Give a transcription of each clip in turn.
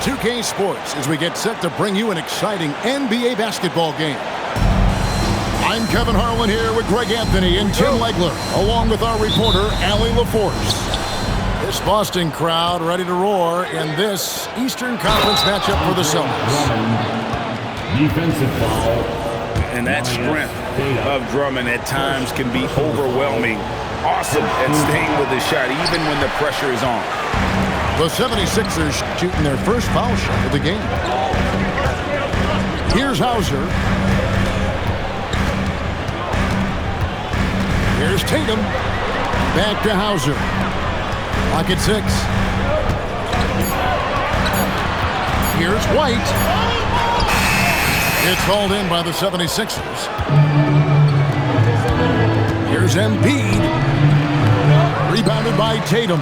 2K Sports as we get set to bring you an exciting NBA basketball game. I'm Kevin Harlan here with Greg Anthony and Tim Legler, along with our reporter, Allie LaForce. This Boston crowd ready to roar in this Eastern Conference matchup for the Celtics. Defensive foul. And that strength of Drummond at times can be overwhelming. Awesome at staying with the shot, even when the pressure is on. The 76ers shooting their first foul shot of the game. Here's Hauser. Here's Tatum. Back to Hauser. Clock at 6. Here's White. It's called in by the 76ers. Here's Embiid. Rebounded by Tatum.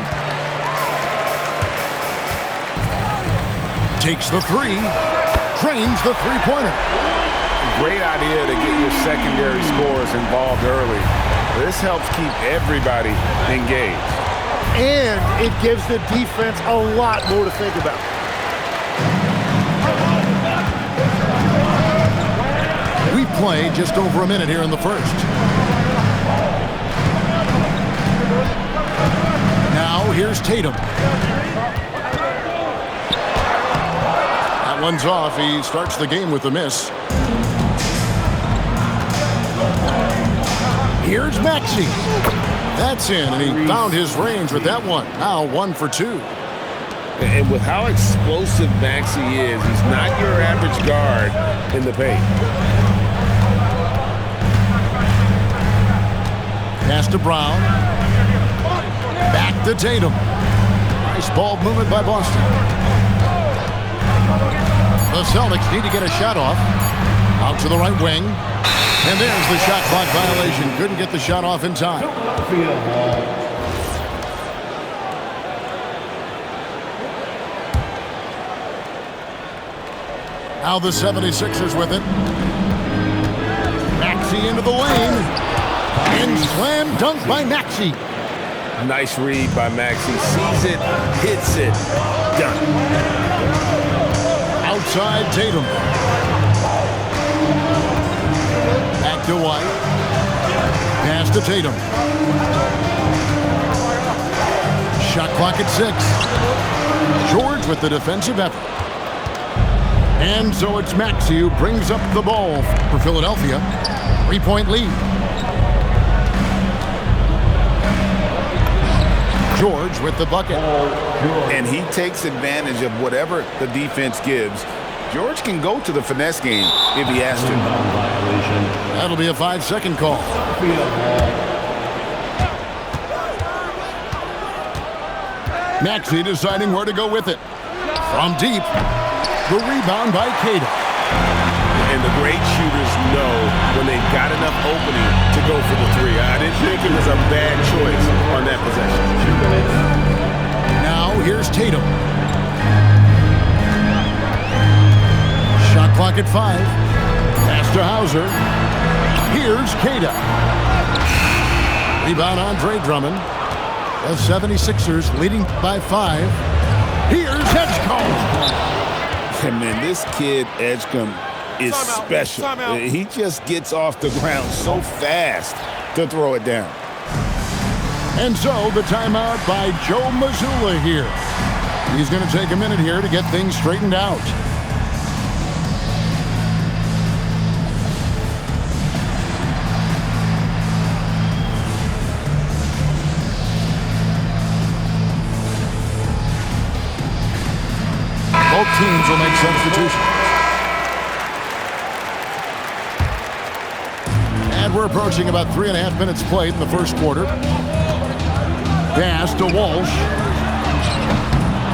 Takes the three. Drains the three-pointer. Great idea to get your secondary scorers involved early. This helps keep everybody engaged. And it gives the defense a lot more to think about. We play just over a minute here in the first. Now here's Tatum. That one's off. He starts the game with a miss. Here's Maxey. That's in, and he found his range with that one. Now 1 for 2. And with how explosive Maxey is, he's not your average guard in the paint. Pass to Brown. Back to Tatum. Nice ball movement by Boston. The Celtics need to get a shot off. Out to the right wing. And there's the shot clock violation. Couldn't get the shot off in time. Now the 76ers with it. Maxey into the lane. And slam dunk by Maxey. Nice read by Maxey. Sees it, hits it, done. Outside Tatum. Back to White. Pass to Tatum. Shot clock at 6. George with the defensive effort. And so it's Maxey who brings up the ball for Philadelphia. 3-point lead. George with the bucket. And he takes advantage of whatever the defense gives. George can go to the finesse game if he has to. That'll be a 5-second call. Maxey deciding where to go with it. From deep. The rebound by Keita. And the great shooters know when they've got enough opening to go for the three. I didn't think it was a bad choice on that possession. Now here's Tatum. Shot clock at 5. Pass to Hauser. Here's Keita. Rebound Andre Drummond. The 76ers leading by 5. Here's Edgecombe. And man, this kid Edgecombe is special. He just gets off the ground so fast to throw it down. And so the timeout by Joe Mazzulla here. He's going to take a minute here to get things straightened out. Both teams will make substitutions. And we're approaching about 3.5 minutes played in the first quarter. Pass to Walsh.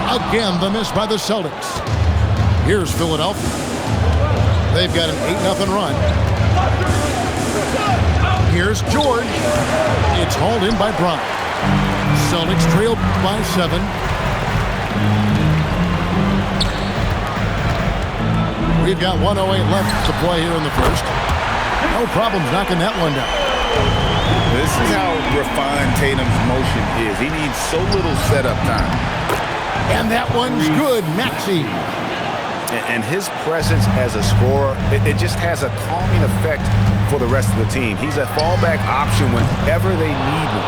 Again, the miss by the Celtics. Here's Philadelphia. They've got an 8-0 run. Here's George. It's hauled in by Bryant. Celtics trail by 7. We've got 1:08 left to play here in the first. No problems knocking that one down. This is how refined Tatum's motion is. He needs so little setup time. And that one's good. Maxey And his presence as a scorer, it just has a calming effect for the rest of the team. He's a fallback option whenever they need one.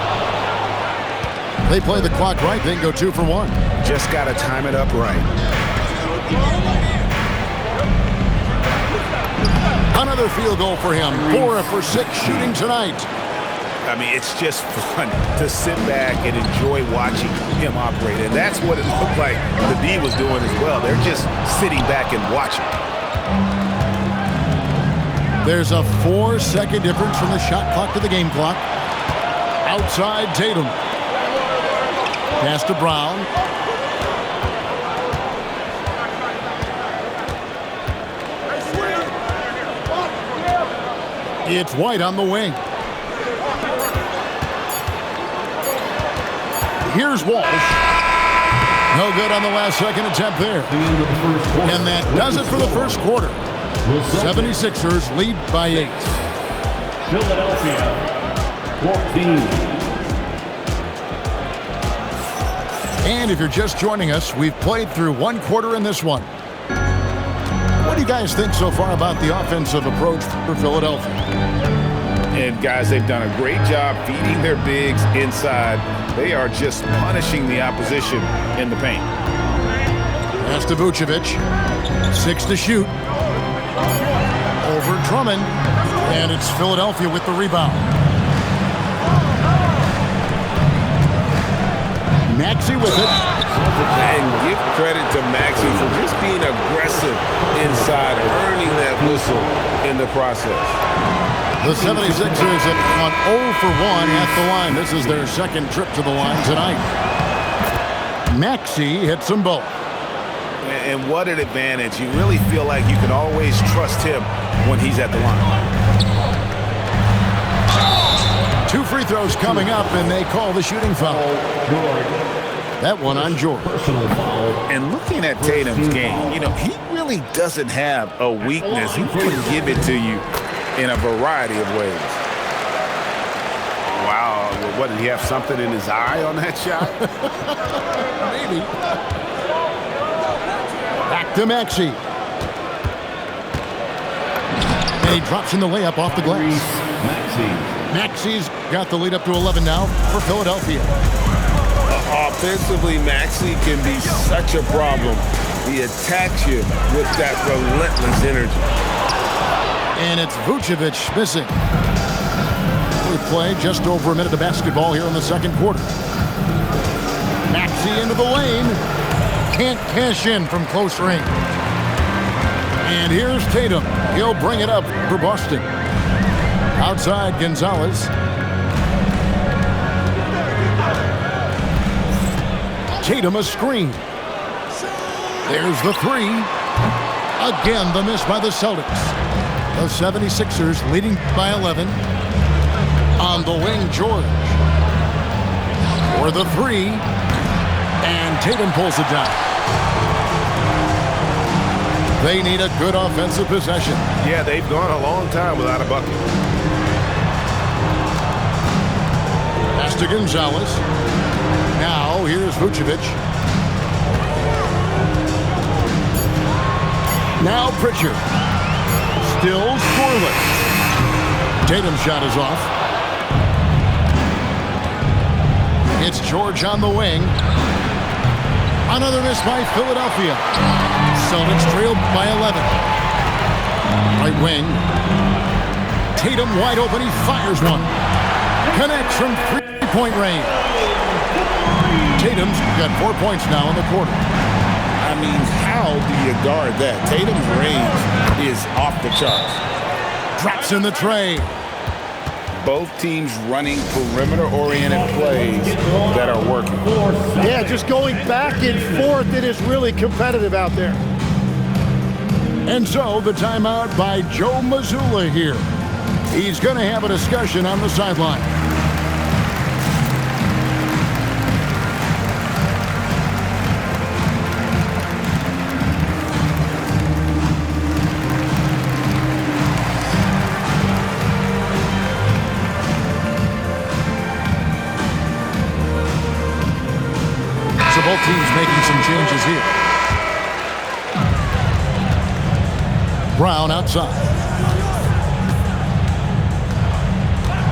They play the clock right, then go 2 for 1. Just got to time it up right. Another field goal for him. 4 for 6 shooting tonight. I mean, it's just fun to sit back and enjoy watching him operate. And that's what it looked like the D was doing as well. They're just sitting back and watching. There's a 4-second difference from the shot clock to the game clock. Outside Tatum. Pass to Brown. It's White on the wing. Here's Walsh. No good on the last second attempt there. And that does it for the first quarter. 76ers lead by 8. Philadelphia 14. And if you're just joining us, we've played through 1 quarter in this one. What do you guys think so far about the offensive approach for Philadelphia? And guys, they've done a great job feeding their bigs inside. They are just punishing the opposition in the paint. Pass to Vucevic. 6 to shoot. Over Drummond. And it's Philadelphia with the rebound. Maxey with it. And give credit to Maxey for just being aggressive inside, earning that whistle in the process. The 76ers on 0 for 1 at the line. This is their second trip to the line tonight. Maxey hits them both. And what an advantage. You really feel like you can always trust him when he's at the line. 2 free throws coming up, and they call the shooting foul. That one on George. And looking at Tatum's game, you know, he really doesn't have a weakness. He can give it to you in a variety of ways. Wow, what, did he have something in his eye on that shot? Maybe. Back to Maxey. And he drops in the layup off the glass. Maxey's got the lead up to 11 now for Philadelphia. Offensively, Maxey can be such a problem. He attacks you with that relentless energy. And it's Vucevic missing. We play just over a minute of basketball here in the second quarter. Maxey into the lane. Can't cash in from close range. And here's Tatum. He'll bring it up for Boston. Outside Gonzalez. Tatum a screen. There's the 3. Again, the miss by the Celtics. The 76ers leading by 11. On the wing, George. For the 3. And Tatum pulls it down. They need a good offensive possession. Yeah, they've gone a long time without a bucket. Pass to Gonzalez. Now, here's Vucevic. Now Pritchard. Still scoreless. Tatum's shot is off. It's George on the wing. Another miss by Philadelphia. Celtics trailed by 11. Right wing. Tatum wide open. He fires one. Connects from three-point range. Tatum's got 4 points now in the quarter. I mean, how do you guard that? Tatum's range is off the charts. Drops in the tray. Both teams running perimeter-oriented plays that are working. Yeah, just going back and forth. It is really competitive out there. And so the timeout by Joe Mazzulla here. He's going to have a discussion on the sideline. So both teams making some changes here. Brown outside.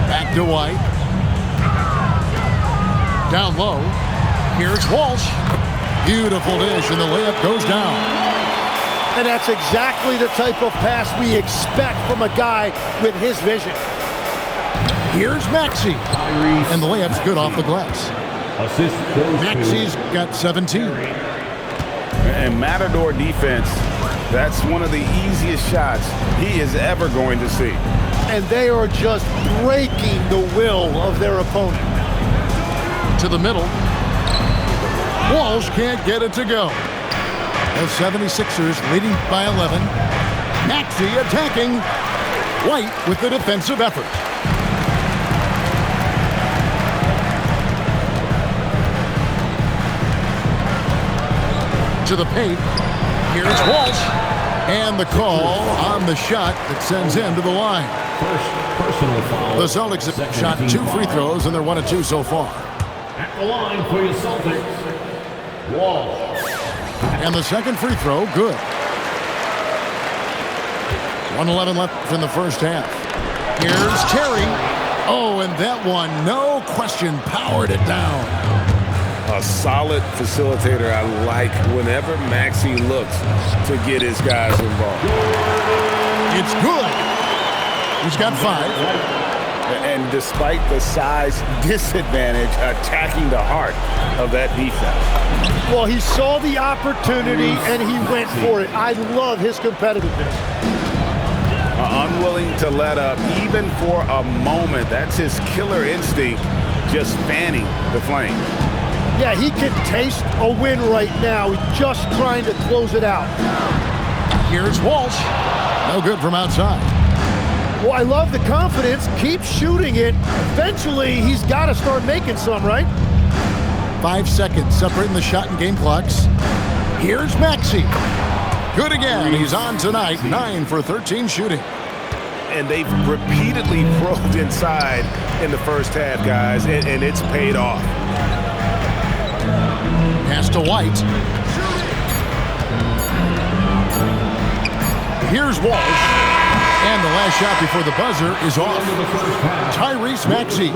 Back to White. Down low. Here's Walsh. Beautiful dish, and the layup goes down. And that's exactly the type of pass we expect from a guy with his vision. Here's Maxey. And the layup's good off the glass. Maxey's got 17. And Matador defense, that's one of the easiest shots he is ever going to see. And they are just breaking the will of their opponent. To the middle. Walsh can't get it to go. The 76ers leading by 11. Maxey attacking. White with the defensive effort. To the paint. Here's Walsh. And the call on the shot that sends him to the line. First personal foul. The Celtics have shot 2 free throws, and they're 1 of 2 so far. At the line for your Celtics, Walsh. And the second free throw, good. 1:11 left in the first half. Here's Terry. Oh, and that one, no question, powered it down. A solid facilitator. I like whenever Maxey looks to get his guys involved. It's good. He's got 5. And despite the size disadvantage, attacking the heart of that defense. Well, he saw the opportunity and he went for it. I love his competitiveness. Unwilling to let up even for a moment. That's his killer instinct, just fanning the flame. Yeah, he can taste a win right now. He's just trying to close it out. Here's Walsh. No good from outside. Well, I love the confidence. Keep shooting it. Eventually, he's got to start making some, right? 5 seconds separating the shot and game clocks. Here's Maxey. Good again. He's on tonight. 9 for 13 shooting. And they've repeatedly probed inside in the first half, guys, and it's paid off. Pass to White. Here's Walsh. And the last shot before the buzzer is off. Tyrese Maxey.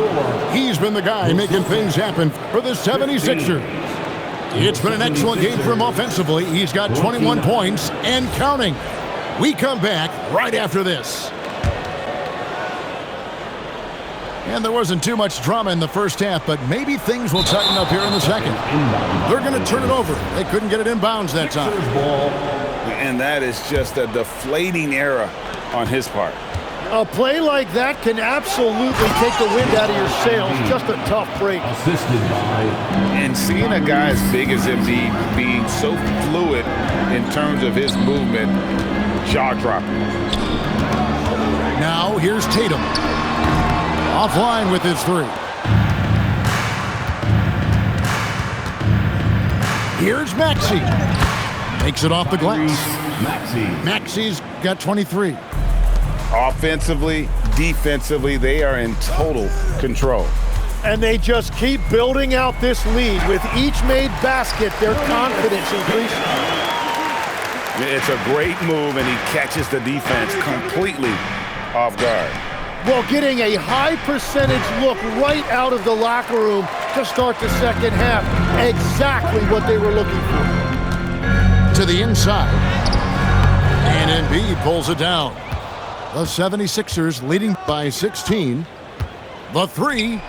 He's been the guy making things happen for the 76ers. It's been an excellent game for him offensively. He's got 21 points and counting. We come back right after this. And there wasn't too much drama in the first half, but maybe things will tighten up here in the second. They're going to turn it over. They couldn't get it inbounds that time. And that is just a deflating error on his part. A play like that can absolutely take the wind out of your sails. Just a tough break. Assisted by. And seeing a guy as big as Embiid being so fluid in terms of his movement, jaw-dropping. Now here's Tatum. Offline with his 3. Here's Maxey. Makes it off the glass. Maxey's got 23. Offensively, defensively, they are in total control. And they just keep building out this lead. With each made basket, their confidence increases. It's a great move, and he catches the defense completely off guard. Well, getting a high percentage look right out of the locker room to start the second half. Exactly what they were looking for. To the inside. And Embiid pulls it down. The 76ers leading by 16. The 3.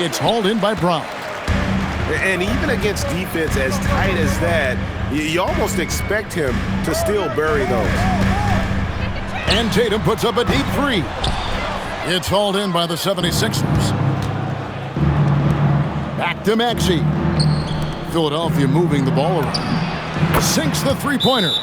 It's hauled in by Brown. And even against defense as tight as that, you almost expect him to still bury those. And Tatum puts up a deep 3. It's hauled in by the 76ers. Back to Maxey. Philadelphia moving the ball around. Sinks the three-pointer.